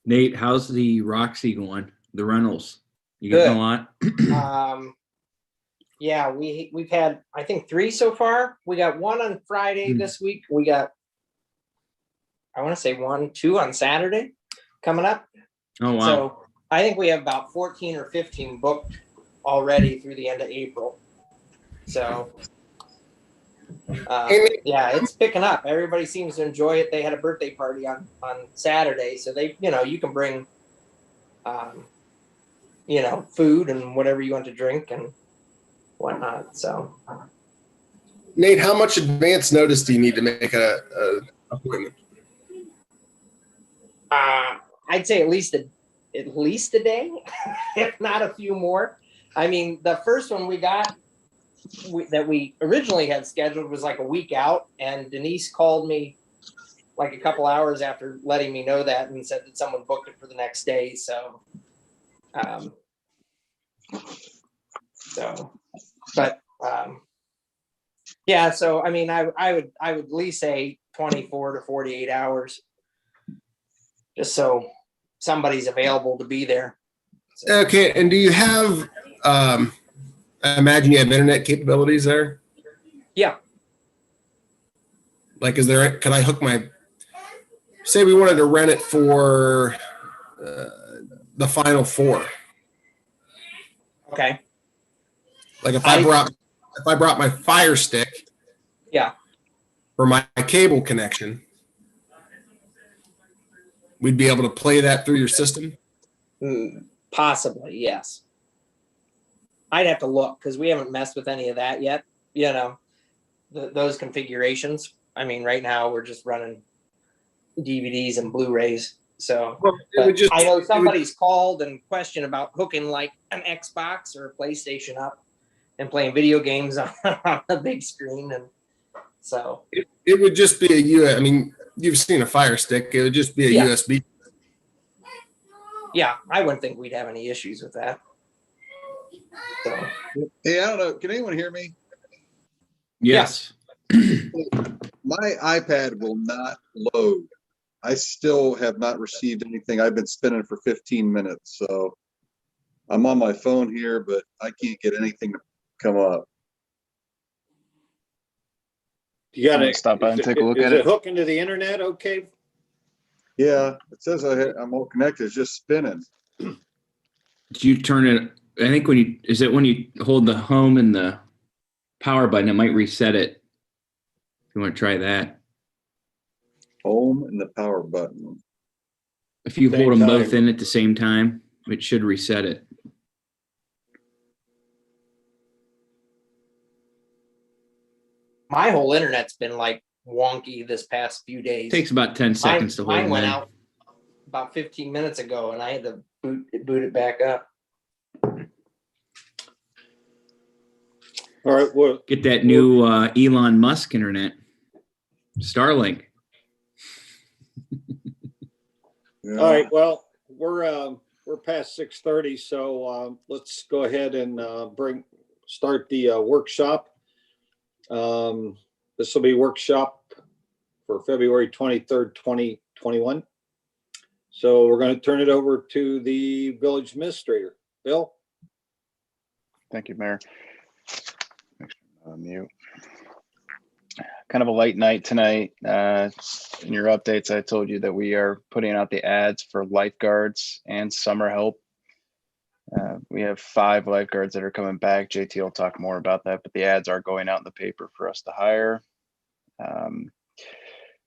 Nate, how's the Roxy going? The rentals, you getting a Good. lot? Yeah, we've had I think 3 so far. We got one on Friday this week. We got I want to say 1, 2 on Saturday coming up. Oh wow! So I think we have about 14 or 15 booked already through the end of April. So yeah, it's picking up. Everybody seems to enjoy it. They had a birthday party on Saturday, so they you can bring food and whatever you want to drink and whatnot. So Nate, how much advance notice do you need to make a appointment? I'd say at least a day, if not a few more. I mean, the first one we got that we originally had scheduled was like a week out, and Denise called me like a couple hours after letting me know that and said that someone booked it for the next day. So, yeah. So I mean, I would at least say 24 to 48 hours, just so somebody's available to be there. So. Okay, and do you have? I imagine you have internet capabilities there. Yeah. Like, can I hook my? Say we wanted to rent it for the Final Four. Okay. Like if I brought my Fire Stick. Yeah. For my cable connection, we'd be able to play that through your system? Possibly, yes. I'd have to look because we haven't messed with any of that yet. Those configurations. I mean, right now we're just running DVDs and Blu-rays. So I know somebody's called and questioned about hooking like an Xbox or a PlayStation up and playing video games on the big screen. And so it would just be I mean, you've seen a Fire Stick. It would just be a USB. Yeah, I wouldn't think we'd have any issues with that. So. Hey, I don't know. Can anyone hear me? Yes. My iPad will not load. I still have not received anything. I've been spinning for 15 minutes. So I'm on my phone here, but I can't get anything to come up. You got to stop by and take a look at it. Is it hooking to the internet? Okay. Yeah, it says I'm all connected. It's just spinning. Do you turn it? I think when you hold the home and the power button, it might reset it. If you want to try that. Home and the power button. If you hold them both in at the same time, it should reset it. My whole internet's been like wonky this past few days. It takes about 10 seconds to hold mine them went in. out about 15 minutes ago, and I had to boot it back up. All right. Well, get that new Elon Musk internet, Starlink. Yeah. All right. Well, we're past 6:30, so let's go ahead and start the workshop. This will be workshop for February 23rd, 2021. So we're going to turn it over to the village administrator, Bill. Thank you, Mayor. Mute. Kind of a light night tonight. In your updates, I told you that we are putting out the ads for lifeguards and summer help. We have 5 lifeguards that are coming back. JT will talk more about that, but the ads are going out in the paper for us to hire.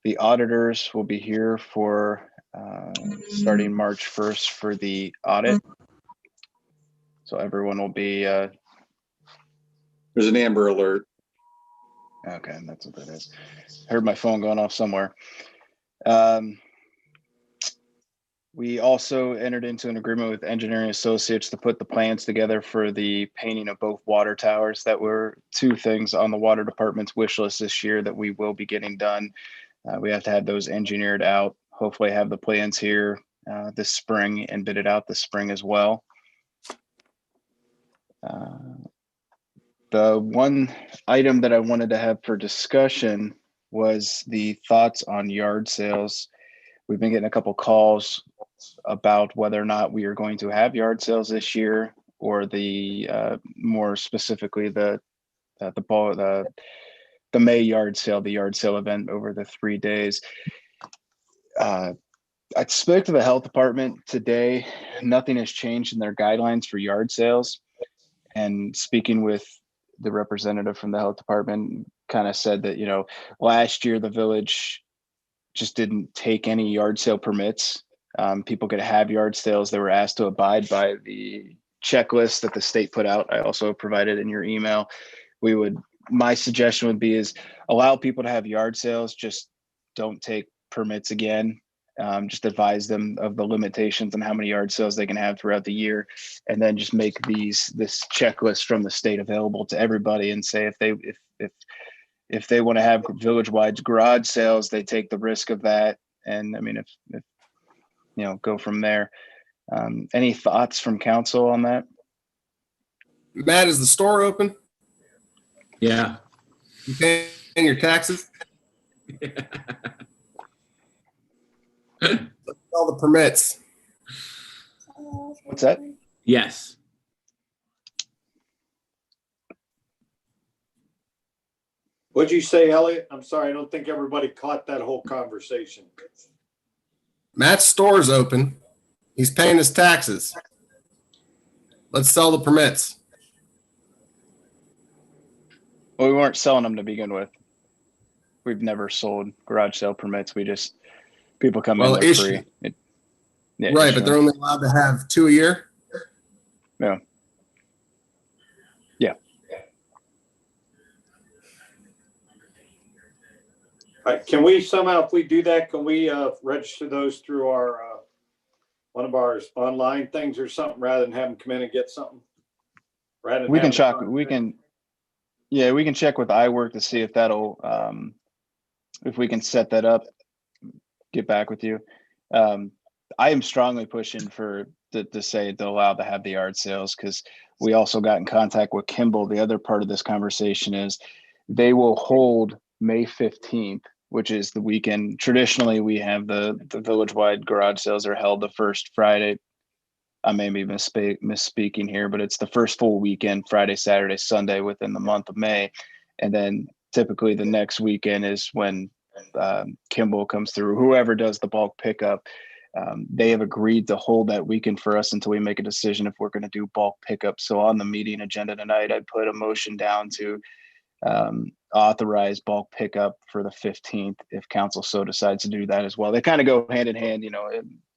The auditors will be here for starting March 1st for the audit. So everyone will be. There's an Amber Alert. Okay, that's what that is. Heard my phone going off somewhere. We also entered into an agreement with Engineering Associates to put the plans together for the painting of both water towers. That were 2 things on the water department's wish list this year that we will be getting done. We have to have those engineered out. Hopefully have the plans here this spring and bid it out this spring as well. The one item that I wanted to have for discussion was the thoughts on yard sales. We've been getting a couple calls about whether or not we are going to have yard sales this year, or the more specifically the May yard sale, the yard sale event over the 3 days. I spoke to the health department today. Nothing has changed in their guidelines for yard sales. And speaking with the representative from the health department, kind of said that, last year the village just didn't take any yard sale permits. People could have yard sales. They were asked to abide by the checklist that the state put out. I also provided in your email. My suggestion would be is allow people to have yard sales, just don't take permits again. Just advise them of the limitations on how many yard sales they can have throughout the year, and then just make this checklist from the state available to everybody, and say if they want to have village-wide garage sales, they take the risk of that. And I mean, if go from there. Any thoughts from council on that? Matt, is the store open? Yeah. You paying your taxes? All the permits. What's that? Yes. What'd you say, Elliot? I'm sorry, I don't think everybody caught that whole conversation. Matt's store's open. He's paying his taxes. Let's sell the permits. Well, we weren't selling them to begin with. We've never sold garage sale permits. People come in, they're issue. free. Right, but they're only allowed to have 2 a year? Yeah. Can we somehow, if we do that, can we register those through our one of our online things or something, rather than have them come in and get something? We can check with iWork to see if that'll if we can set that up, get back with you. I am strongly pushing to say to allow to have the yard sales, because we also got in contact with Kimball. The other part of this conversation is they will hold May 15th, which is the weekend. Traditionally, we have the village-wide garage sales are held the first Friday. I may be misspeaking here, but it's the first full weekend, Friday, Saturday, Sunday within the month of May. And then typically the next weekend is when Kimball comes through, whoever does the bulk pickup. They have agreed to hold that weekend for us until we make a decision if we're going to do bulk pickup. So on the meeting agenda tonight, I put a motion down to authorize bulk pickup for the 15th if council so decides to do that as well. They kind of go hand in hand,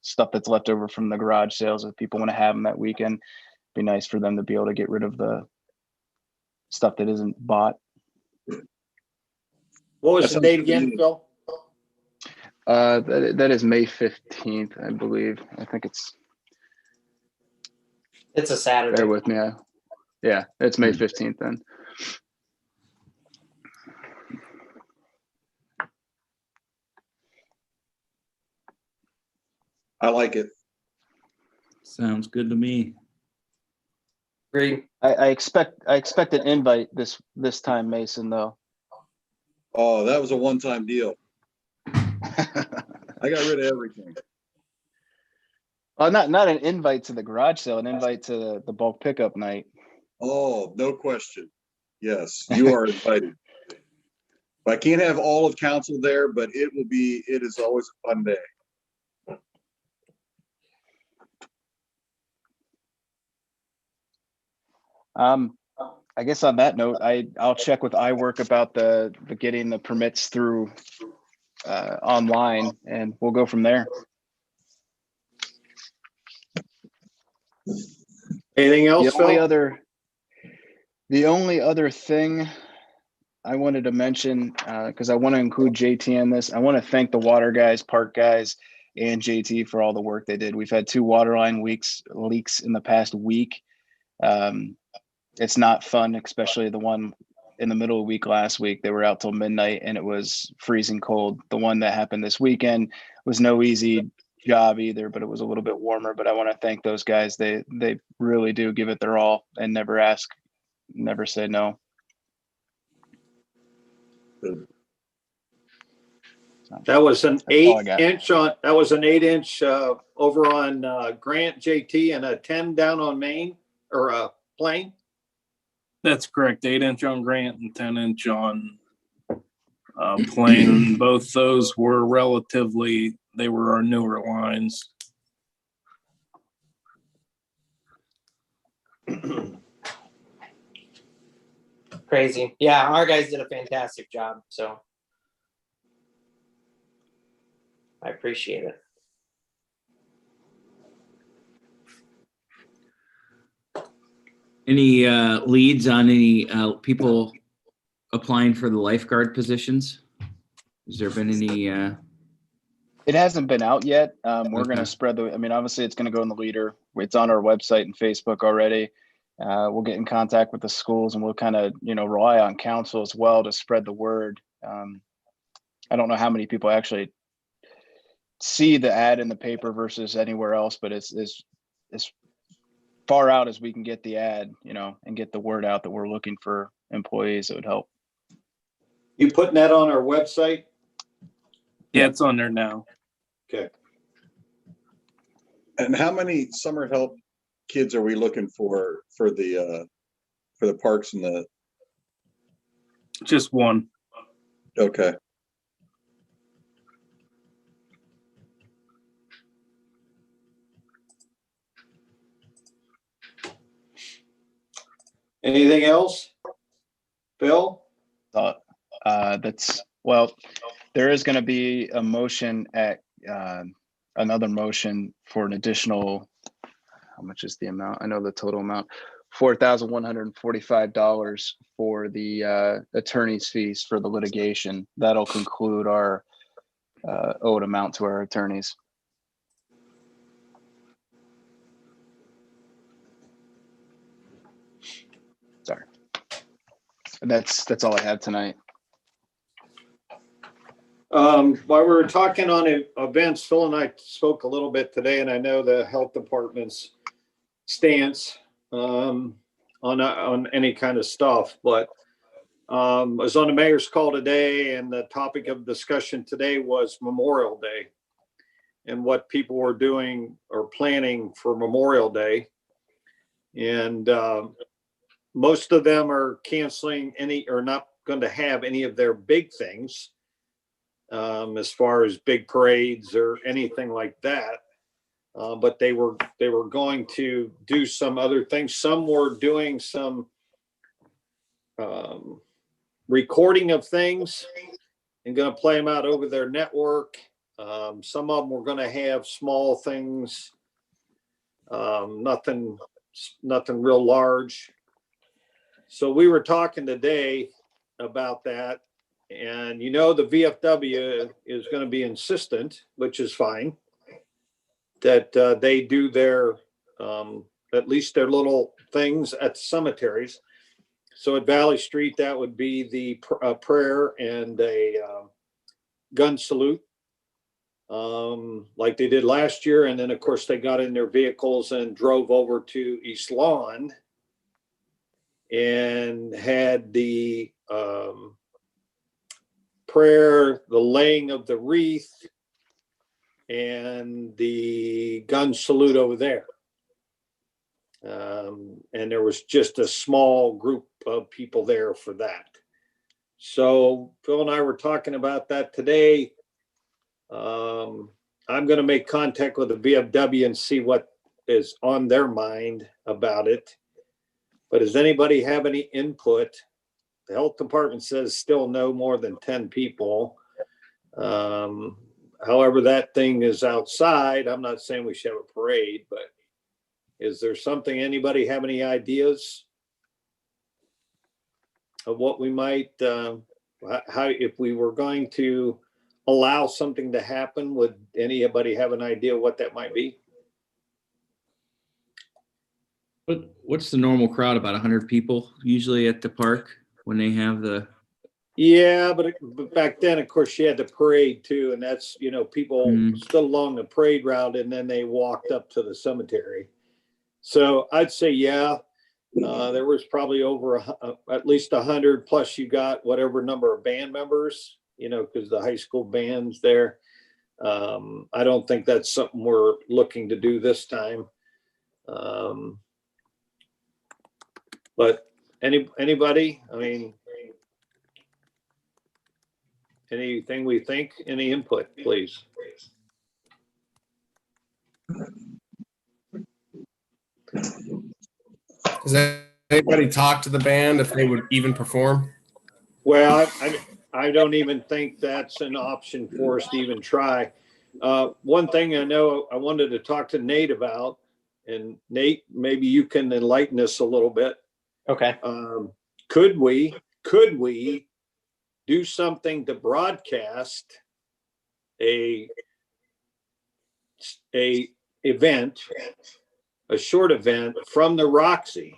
stuff that's left over from the garage sales. If people want to have them that weekend, it'd be nice for them to be able to get rid of the stuff that isn't bought. What was the date again, Phil? That is May 15th, I believe. I think it's It's a Saturday. bear with me. Yeah, it's May 15th then. I like it. Sounds good to me. Agreed. I expect an invite this time, Mason, though. Oh, that was a one-time deal. I got rid of everything. Well, not an invite to the garage sale, an invite to the bulk pickup night. Oh, no question. Yes, you are invited. I can't have all of council there, but it is always a fun day. I guess on that note, I'll check with iWork about the getting the permits through online, and we'll go from there. Anything else, The only Phil? only other thing I wanted to mention, because I want to include JT in this, I want to thank the water guys, park guys, and JT for all the work they did. We've had 2 water line leaks in the past week. It's not fun, especially the one in the middle of the week last week. They were out till midnight and it was freezing cold. The one that happened this weekend was no easy job either, but it was a little bit warmer. But I want to thank those guys. They really do give it their all and never say no. Good. That was an That's all I got. 8-inch over on Grant JT and a 10 down on Main or Plain. That's correct. 8-inch on Grant and 10-inch on Plain. Both those were they were our newer lines. Crazy. Yeah, our guys did a fantastic job. So I appreciate it. Any leads on any people applying for the lifeguard positions? Has there been any? It hasn't been out yet. We're Okay. going to spread obviously it's going to go in the leader. It's on our website and Facebook already. We'll get in contact with the schools and we'll kind of, rely on council as well to spread the word. I don't know how many people actually see the ad in the paper versus anywhere else, but it's as far out as we can get the ad, and get the word out that we're looking for employees. It would help. You putting that on our website? Yeah, it's on there now. Okay. And how many summer help kids are we looking for the parks and the? Just one. Okay. Anything else? Bill? There is going to be a motion at another motion for an additional, how much is the amount? I know the total amount, $4,145 for the attorney's fees for the litigation. That'll conclude our owed amount to our attorneys. Sorry. And that's all I have tonight. While we were talking on events, Phil and I spoke a little bit today, and I know the health department's stance on any kind of stuff, but I was on the mayor's call today, and the topic of discussion today was Memorial Day and what people were doing or planning for Memorial Day. And most of them are canceling or not going to have any of their big things. As far as big parades or anything like that. But they were going to do some other things. Some were doing some recording of things and going to play them out over their network. Some of them were going to have small things, nothing real large. So we were talking today about that. And the VFW is going to be insistent, which is fine, that they do their, at least their little things at the cemeteries. So at Valley Street, that would be the prayer and a gun salute, like they did last year. And then, of course, they got in their vehicles and drove over to East Lawn and had the prayer, the laying of the wreath, and the gun salute over there. And there was just a small group of people there for that. So Phil and I were talking about that today. I'm going to make contact with the VFW and see what is on their mind about it. But does anybody have any input? The health department says still no more than 10 people. However, that thing is outside. I'm not saying we should have a parade, but is there something, anybody have any ideas of what we might, how, if we were going to allow something to happen, would anybody have an idea what that might be? What's the normal crowd? About 100 people usually at the park when they have the. Yeah, but back then, of course, you had the parade too, and that's, people stood along the parade route and then they walked up to the cemetery. So I'd say, yeah, there was probably over at least 100, plus you got whatever number of band members because the high school band's there. I don't think that's something we're looking to do this time. But anybody, I mean, anything we think, any input, please. Does anybody talk to the band if they would even perform? Well, I don't even think that's an option for us to even try. One thing I know I wanted to talk to Nate about, and Nate, maybe you can enlighten us a little bit. Okay. Could we do something to broadcast a event, a short event from the Roxy,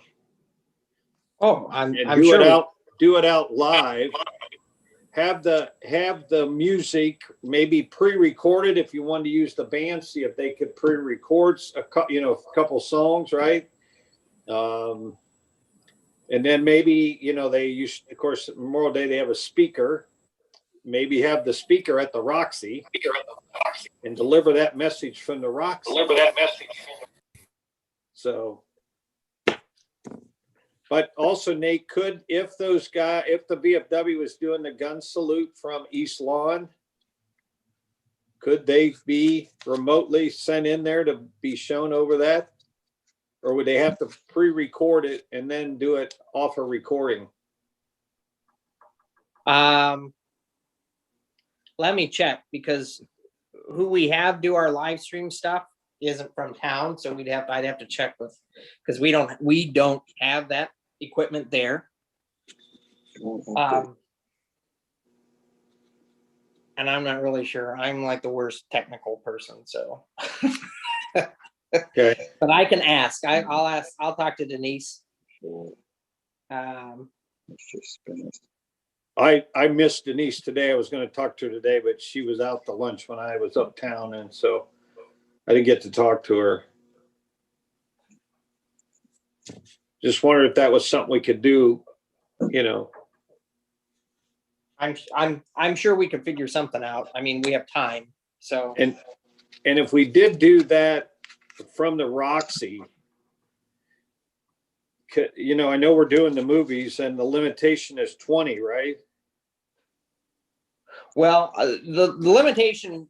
Oh, and I'm sure. do it out live. Have the music maybe pre-recorded if you wanted to use the band. See if they could pre-record a couple songs, right? And then maybe they use, of course, Memorial Day they have a speaker. Maybe have the speaker at the Roxy and deliver that message from the Roxy. So, but also Nate, if the VFW was doing the gun salute from East Lawn, could they be remotely sent in there to be shown over that? Or would they have to pre-record it and then do it off a recording? Let me check, because who we have do our live stream stuff isn't from town, so I'd have to check with, because we don't have that equipment there. And I'm not really sure. I'm like the worst technical person, so. Okay. But I can ask. I'll ask. I'll talk to Denise. I missed Denise today. I was going to talk to her today, but she was out to lunch when I was uptown, and so I didn't get to talk to her. Just wondered if that was something we could do, I'm sure we can figure something out. I mean, we have time, so. And if we did do that from the Roxy, I know we're doing the movies and the limitation is 20, right? Well, the limitation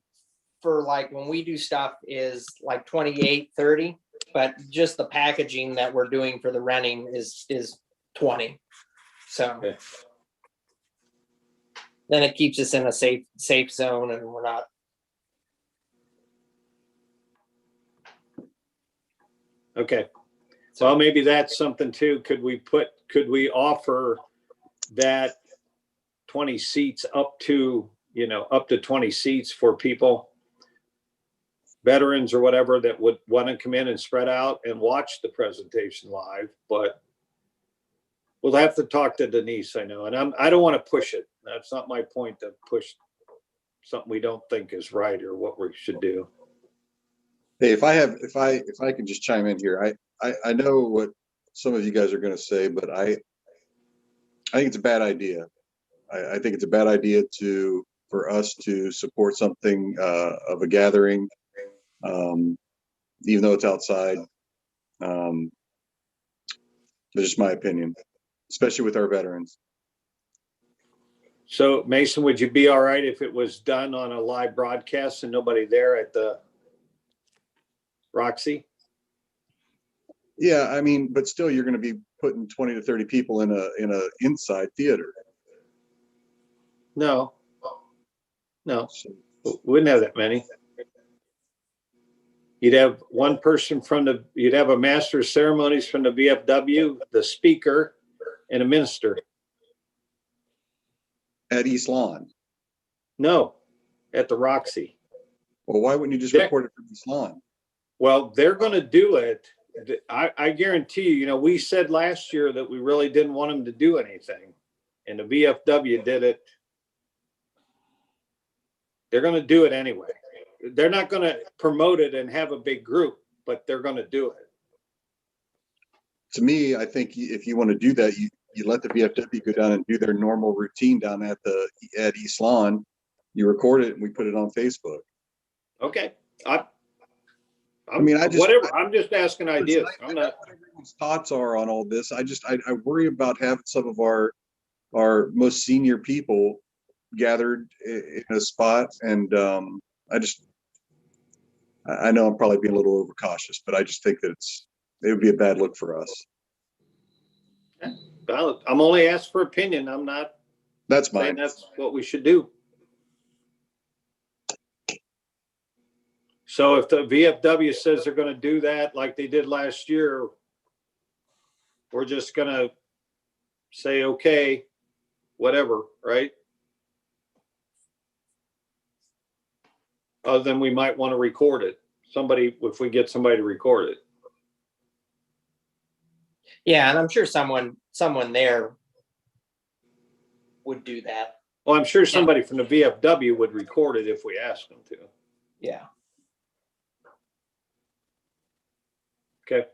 for like when we do stuff is like 28, 30, but just the packaging that we're doing for the renting is 20. So Okay. Then it keeps us in a safe zone, and we're not. Okay. Well, maybe that's something too. Could we offer that 20 seats up to 20 seats for people, veterans or whatever, that would want to come in and spread out and watch the presentation live? But we'll have to talk to Denise, I know, and I don't want to push it. That's not my point, to push something we don't think is right or what we should do. Hey, if I can just chime in here, I know what some of you guys are going to say, but I think it's a bad idea. I think it's a bad idea for us to support something of a gathering, even though it's outside. That's just my opinion, especially with our veterans. So Mason, would you be all right if it was done on a live broadcast and nobody there at the Roxy? Yeah, I mean, but still, you're going to be putting 20 to 30 people in a inside theater. No, we wouldn't have that many. You'd have one person you'd have a master of ceremonies from the VFW, the speaker, and a minister. At East Lawn. No, at the Roxy. Well, why wouldn't you just record it from East Lawn? Well, they're going to do it. I guarantee you, we said last year that we really didn't want them to do anything, and the VFW did it. They're going to do it anyway. They're not going to promote it and have a big group, but they're going to do it. To me, I think if you want to do that, you let the VFW go down and do their normal routine down at East Lawn. You record it and we put it on Facebook. Okay. I mean, whatever. I'm just asking ideas. I'm not. What everyone's thoughts are on all this. I worry about having some of our most senior people gathered in a spot, and I know I'm probably being a little overcautious, but I just think that it would be a bad look for us. I'm only asked for opinion. I'm not That's saying mine. that's what we should do. So if the VFW says they're going to do that like they did last year, we're just going to say, okay, whatever, right? Other than we might want to record it. If we get somebody to record it. Yeah, and I'm sure someone there would do that. Well, I'm sure somebody from the VFW would record it if we asked them to. Yeah. Okay.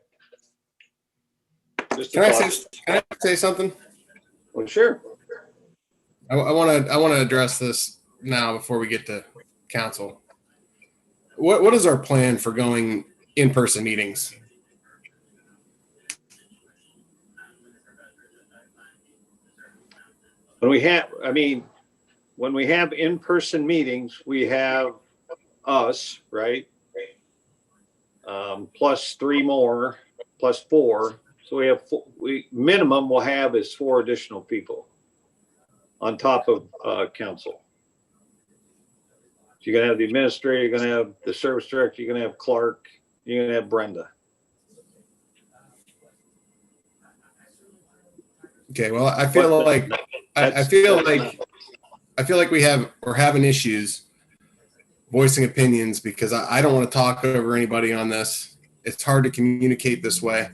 Just a Can thought. I say something? Well, sure. I want to address this now before we get to council. What is our plan for going in-person meetings? When we have in-person meetings, we have us, right? Plus 3 more, plus 4. So we have minimum we'll have is 4 additional people on top of council. So you're gonna have the administrator, you're gonna have the service director, you're gonna have Clark, you're gonna have Brenda. Okay, well, I feel like we're having issues voicing opinions because I don't want to talk over anybody on this. It's hard to communicate this way.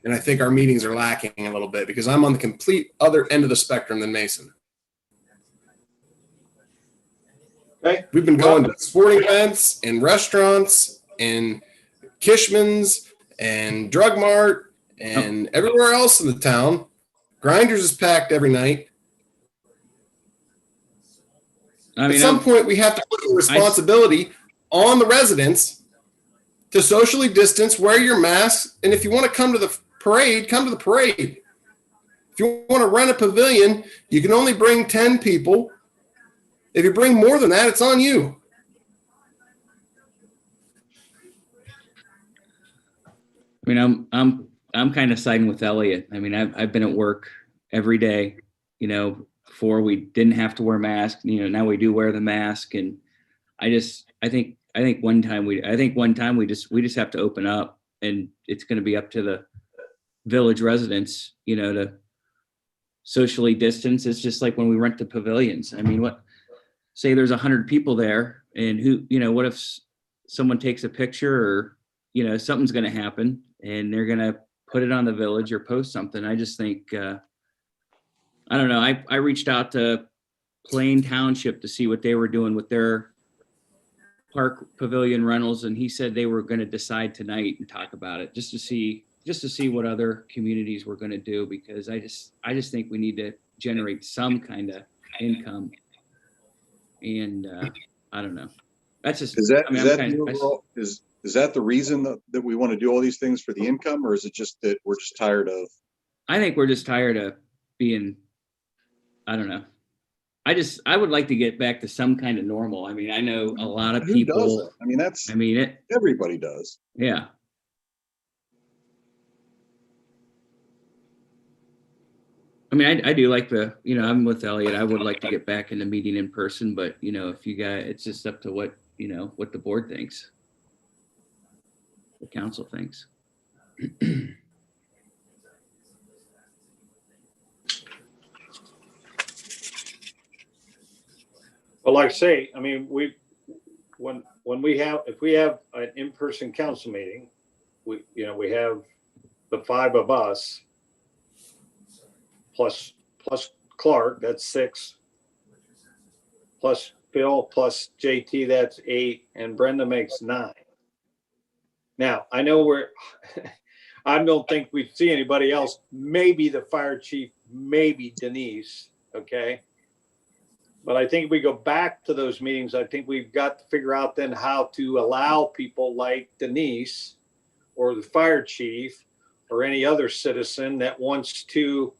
And I think our meetings are lacking a little bit because I'm on the complete other end of the spectrum than Mason. Okay. We've been going to sporting events and restaurants and Kishman's and Drug Mart and everywhere else in the town. Grinders is packed every night. I mean, At some point, we have to put the responsibility on the residents to socially distance, wear your mask, and if you want to come to the parade, come to the parade. If you want to rent a pavilion, you can only bring 10 people. If you bring more than that, it's on you. I mean, I'm kind of siding with Elliot. I mean, I've been at work every day, before we didn't have to wear masks, now we do wear the mask. And I think one time we just have to open up, and it's going to be up to the village residents, to socially distance. It's just like when we rent the pavilions. I mean, say there's 100 people there, and what if someone takes a picture or, something's going to happen and they're going to put it on the village or post something. I just think, I don't know. I reached out to Plain Township to see what they were doing with their park pavilion rentals, and he said they were going to decide tonight and talk about it just to see what other communities were going to do, because I just think we need to generate some kind of income. And I don't know. That's just Is that the reason that we want to do all these things for the income, or is it just that we're just tired of? I think we're just tired of being, I don't know. I would like to get back to some kind of normal. I mean, I know a lot of people. Who doesn't? I mean, everybody does. Yeah. I mean, I do like I'm with Elliot. I would like to get back into meeting in person, but if you guys, it's just up to what the board thinks, the council thinks. Well, like I say, I mean, if we have an in-person council meeting, we have the 5 of us plus Clark, that's 6, plus Phil, plus JT, that's 8, and Brenda makes 9. Now, I know I don't think we see anybody else. Maybe the fire chief, maybe Denise. Okay. But I think if we go back to those meetings, I think we've got to figure out then how to allow people like Denise or the fire chief or any other citizen that wants to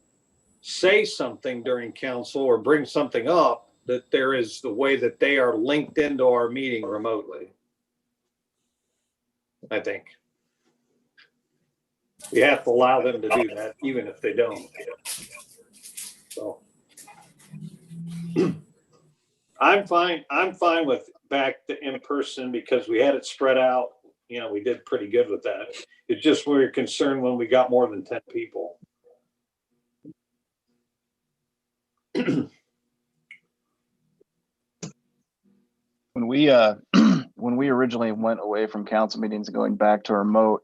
say something during council or bring something up, that there is the way that they are linked into our meeting remotely. I think we have to allow them to do that, even if they don't. So I'm fine with back to in person because we had it spread out. You know, we did pretty good with that. It's just we were concerned when we got more than 10 people. When we when we originally went away from council meetings and going back to remote,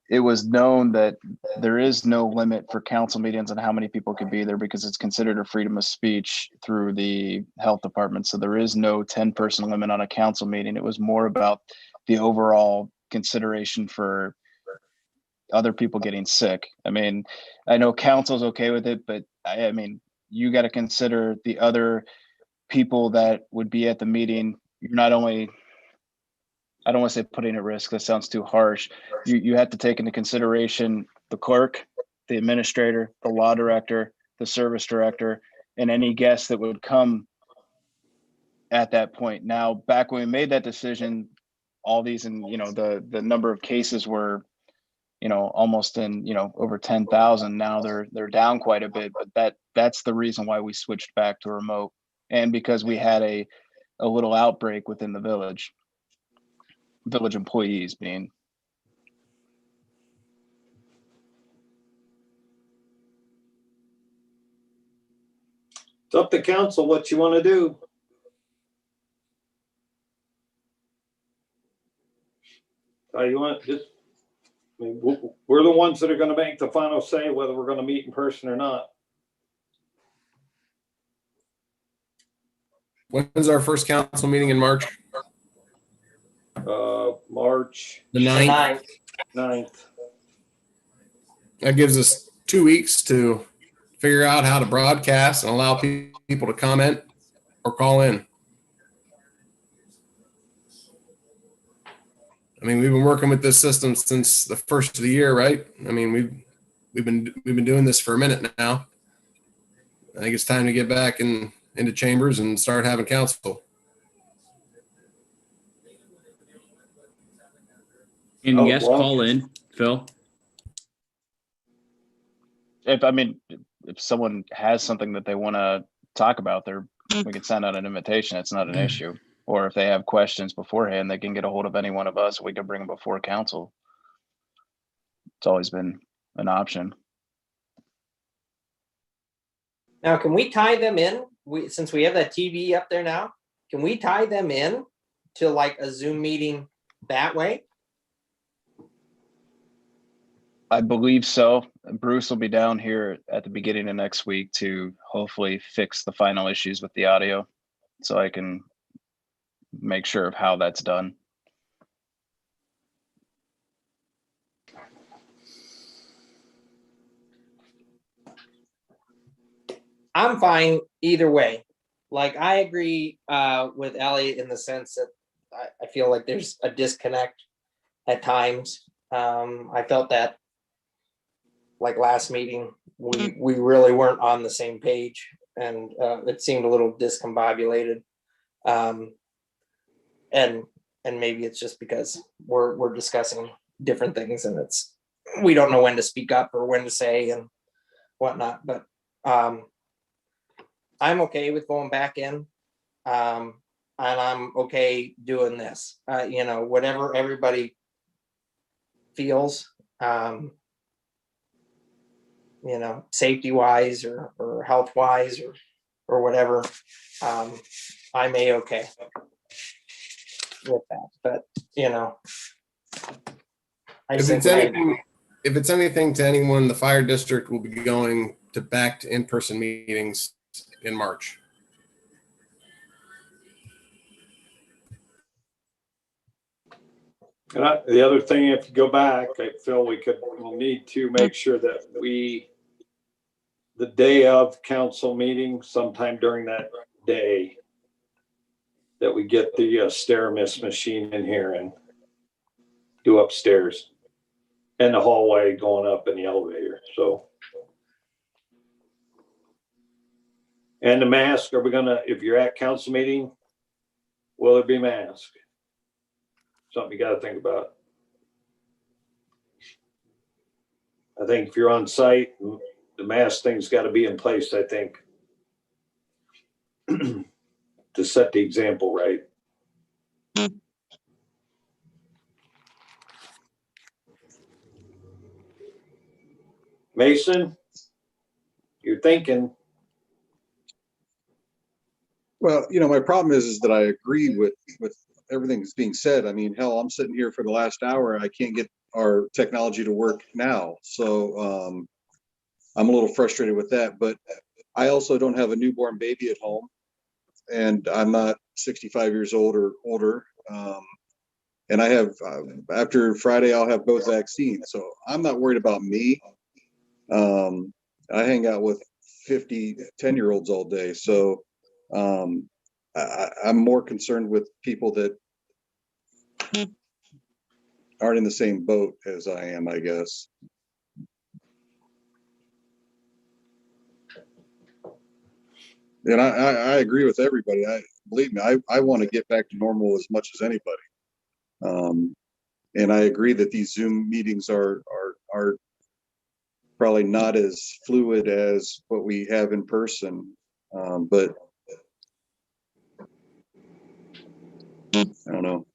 it was known that there is no limit for council meetings on how many people can be there because it's considered a freedom of speech through the health department. So there is no 10-person limit on a council meeting. It was more about the overall consideration for other people getting sick. I mean, I know council's okay with it, but I mean, you got to consider the other people that would be at the meeting. You're not only, I don't want to say putting at risk, that sounds too harsh. You have to take into consideration the clerk, the administrator, the law director, the service director, and any guests that would come at that point. Now, back when we made that decision, all these, and you know, the number of cases were, you know, almost in, you know, over 10,000. Now they're down quite a bit, but that's the reason why we switched back to remote, and because we had a little outbreak within the village employees being. It's up to council what you want to do. You want just, I mean, we're the ones that are going to make the final say whether we're going to meet in person or not. When's our first council meeting in March? March The 9th. 9th. That gives us 2 weeks to figure out how to broadcast and allow people to comment or call in. I mean, we've been working with this system since the first of the year, right? I mean, we've been doing this for a minute now. I think it's time to get back into chambers and start having council. Can guests call in, Phil? If someone has something that they want to talk about, we can send out an invitation. It's not an issue. Or if they have questions beforehand, they can get a hold of any one of us. We can bring them before council. It's always been an option. Now, can we tie them in? Since we have that TV up there now, can we tie them in to like a Zoom meeting that way? I believe so. Bruce will be down here at the beginning of next week to hopefully fix the final issues with the audio, so I can make sure of how that's done. I'm fine either way. Like, I agree with Elliot in the sense that I feel like there's a disconnect at times. I felt that like last meeting, we really weren't on the same page, and it seemed a little discombobulated. And maybe it's just because we're discussing different things, and we don't know when to speak up or when to say and whatnot. But I'm okay with going back in, and I'm okay doing this. You know, whatever everybody feels, you know, safety wise or health wise or whatever, I'm okay with that. But you know, If it's anything to anyone, the fire district will be going back to in-person meetings in March. And the other thing, if you go back, I feel we'll need to make sure that the day of council meeting, sometime during that day, that we get the SteraMist machine in here and do upstairs and the hallway going up in the elevator. So, and the mask, are we gonna, if you're at council meeting, will there be mask? Something you gotta think about. I think if you're on site, the mask thing's gotta be in place, I think, to set the example right. Mason, you're thinking. Well, my problem is that I agree with everything that's being said. I mean, hell, I'm sitting here for the last hour and I can't get our technology to work now. So I'm a little frustrated with that, but I also don't have a newborn baby at home and I'm not 65 years old or older. And I have, after Friday, I'll have both vaccines. So I'm not worried about me. I hang out with 10-year-olds all day. So I'm more concerned with people that aren't in the same boat as I am, I guess. And I agree with everybody. Believe me, I want to get back to normal as much as anybody. And I agree that these Zoom meetings are probably not as fluid as what we have in person. But I don't know.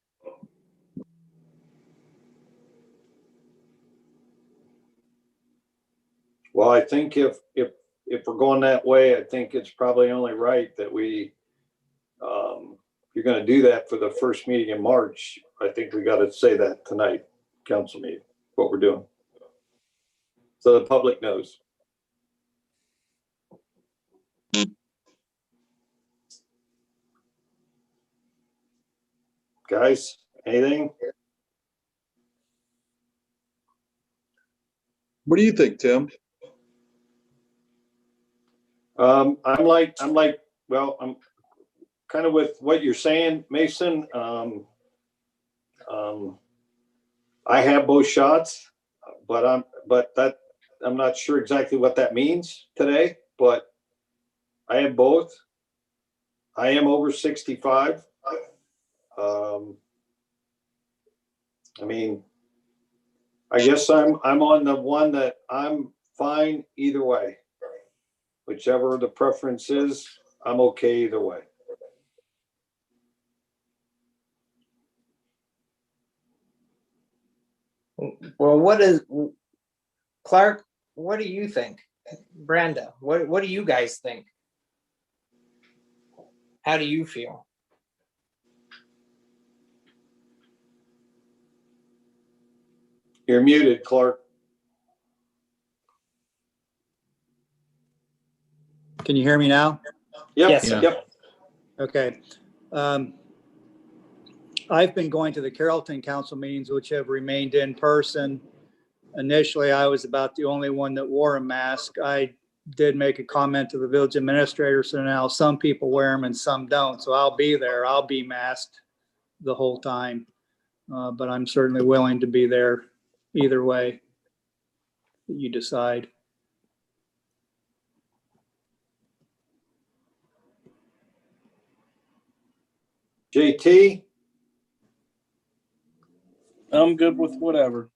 Well, I think if we're going that way, I think it's probably only right that we, you're going to do that for the first meeting in March. I think we got to say that tonight, council meeting, what we're doing, so the public knows. Guys, anything? What do you think, Tim? I'm kind of with what you're saying, Mason. I have both shots, but I'm not sure exactly what that means today, but I have both. I am over 65. I mean, I guess I'm on the one that I'm fine either way. Whichever the preference is, I'm okay either way. Well, Clark, what do you think? Brenda, what do you guys think? How do you feel? You're muted, Clark. Can you hear me now? Yep. Yes, Yeah. Yep. Okay. I've been going to the Carrollton council meetings, which have remained in person. Initially, I was about the only one that wore a mask. I did make a comment to the village administrator, so now some people wear them and some don't. So I'll be there. I'll be masked the whole time. But I'm certainly willing to be there either way that you decide. JT, I'm good with whatever.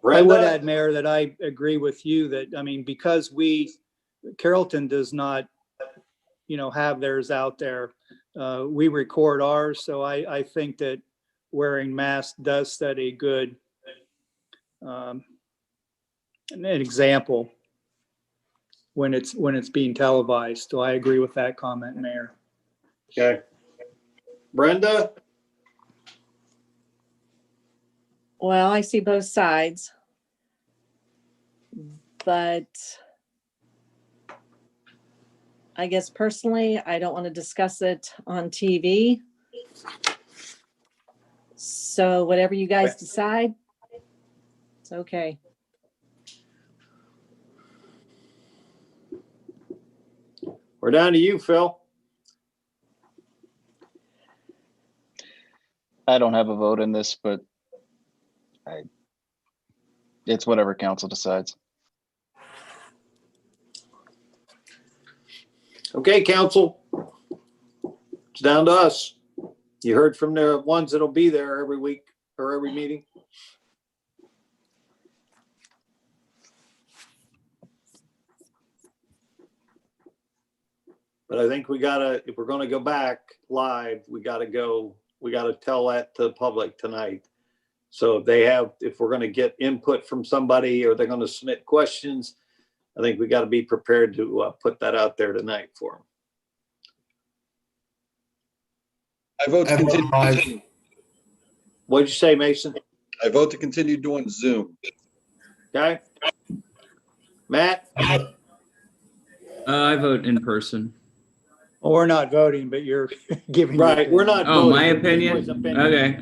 I would Brenda, add, Mayor, that I agree with you that, I mean, because Carrollton does not, have theirs out there. We record ours, so I think that wearing masks does set a good an example when it's being televised. So I agree with that comment, Mayor. okay. Brenda, Well, I see both sides, but I guess personally, I don't want to discuss it on TV. So whatever you guys decide, it's okay. We're down to you, Phil. I don't have a vote in this, but it's whatever council decides. Okay, council. It's down to us. You heard from the ones that'll be there every week or every meeting. But I think if we're gonna go back live, we gotta tell that to the public tonight. So if we're gonna get input from somebody or they're gonna submit questions, I think we gotta be prepared to put that out there tonight for them. I vote to continue. What'd you say, Mason? I vote to continue doing Zoom. Okay. Matt? I vote in person. Well, we're not voting, but you're giving. your Right, we're opinion. not. Oh, voting. my opinion? Everybody's opinion. Okay.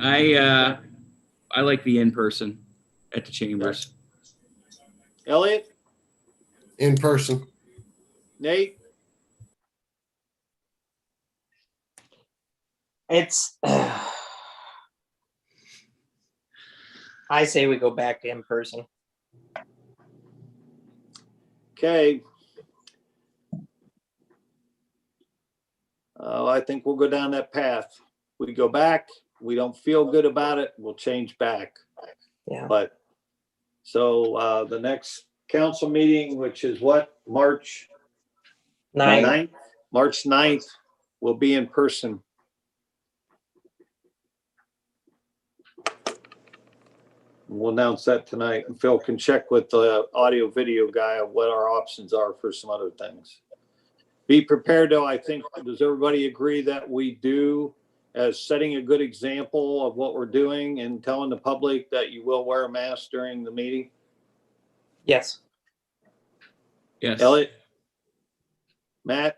I like the in-person at the chambers. Elliot? In person. Nate? It's, I say we go back to in person. Okay. I think we'll go down that path. We go back, we don't feel good about it, we'll change back. Yeah. But, so the next council meeting, which is what, March 9th? March 9th will be in person. We'll announce that tonight, and Phil can check with the audio video guy of what our options are for some other things. Be prepared though, I think, does everybody agree that we do as setting a good example of what we're doing and telling the public that you will wear a mask during the meeting? Yes. Yes. Elliot? Matt?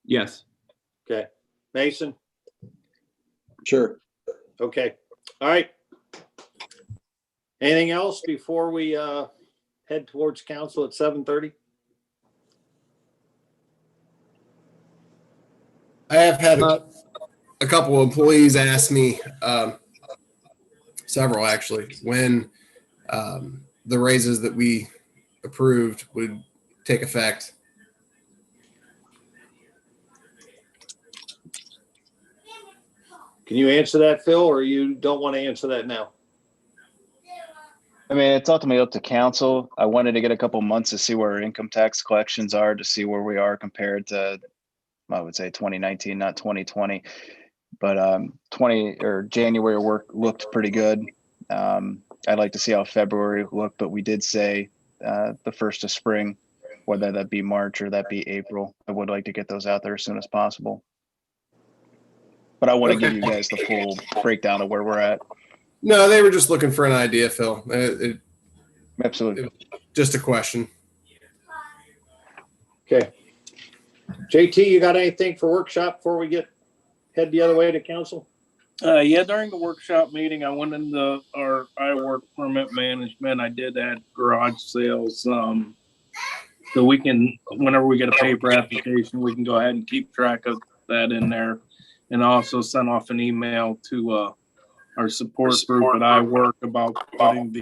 Yes. Okay. Mason? Sure. Okay. All right. Anything else before we head towards council at 7:30? I have had a couple of employees ask me, several actually, when the raises that we approved would take effect. Can you answer that, Phil, or you don't want to answer that now? I mean, it's ultimately up to council. I wanted to get a couple months to see where our income tax collections are, to see where we are compared to, I would say 2019, not 2020. But 20 or January work looked pretty good. I'd like to see how February looked, but we did say the first of spring, whether that be March or that be April. I would like to get those out there as soon as possible. But I want to give you guys the full breakdown of where we're at. No, they were just looking for an idea, Phil. Absolutely. Just a question. Okay. JT, you got anything for workshop before we head the other way to council? Yeah, during the workshop meeting, I went into our iWork permit management. I did add garage sales. So we can, whenever we get a paper application, we can go ahead and keep track of that in there. And also send off an email to our support group at iWork about putting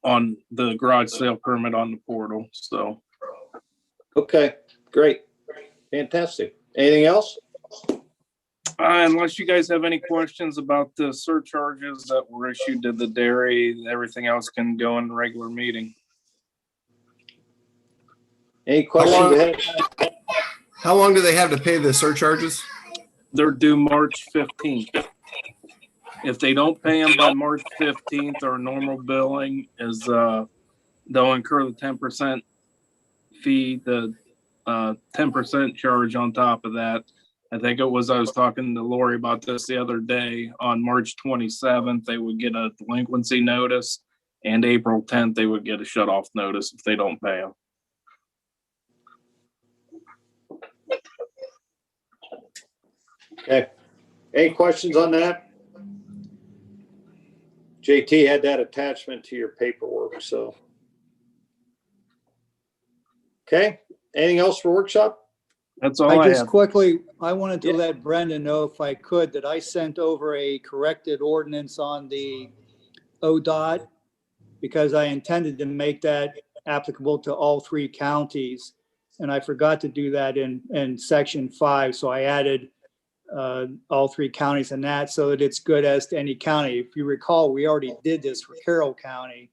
on the garage sale permit on the portal. So. Okay, great. Fantastic. Anything else? Unless you guys have any questions about the surcharges that were issued to the dairy, everything else can go in the regular meeting. Any questions? How long do they have to pay the surcharges? They're due March 15th. If they don't pay them by March 15th, our normal billing is they'll incur the 10% fee, the 10% charge on top of that. I think I was talking to Lori about this the other day. On March 27th, they would get a delinquency notice, and April 10th, they would get a shut-off notice if they don't pay them. Okay. Any questions on that? JT had that attachment to your paperwork, so. Okay, anything else for workshop? That's all I I just have. quickly, I wanted to Yeah. let Brenda know if I could, that I sent over a corrected ordinance on the ODOT because I intended to make that applicable to all three counties. And I forgot to do that in section 5. So I added all three counties in that so that it's good as to any county. If you recall, we already did this for Carroll County.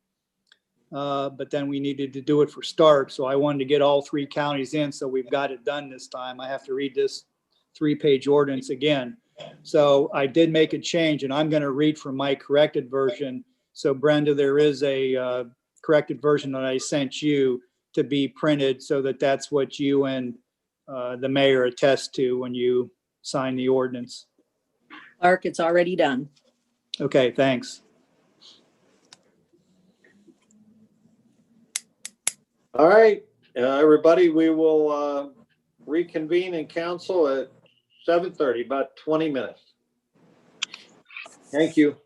But then we needed to do it for Stark. So I wanted to get all three counties in. So we've got it done this time. I have to read this 3-page ordinance again. So I did make a change, and I'm going to read from my corrected version. So Brenda, there is a corrected version that I sent you to be printed so that that's what you and the mayor attest to when you sign the ordinance. Clark, it's already done. Okay, thanks. All right, everybody, we will reconvene in council at 7:30, about 20 minutes. Thank you.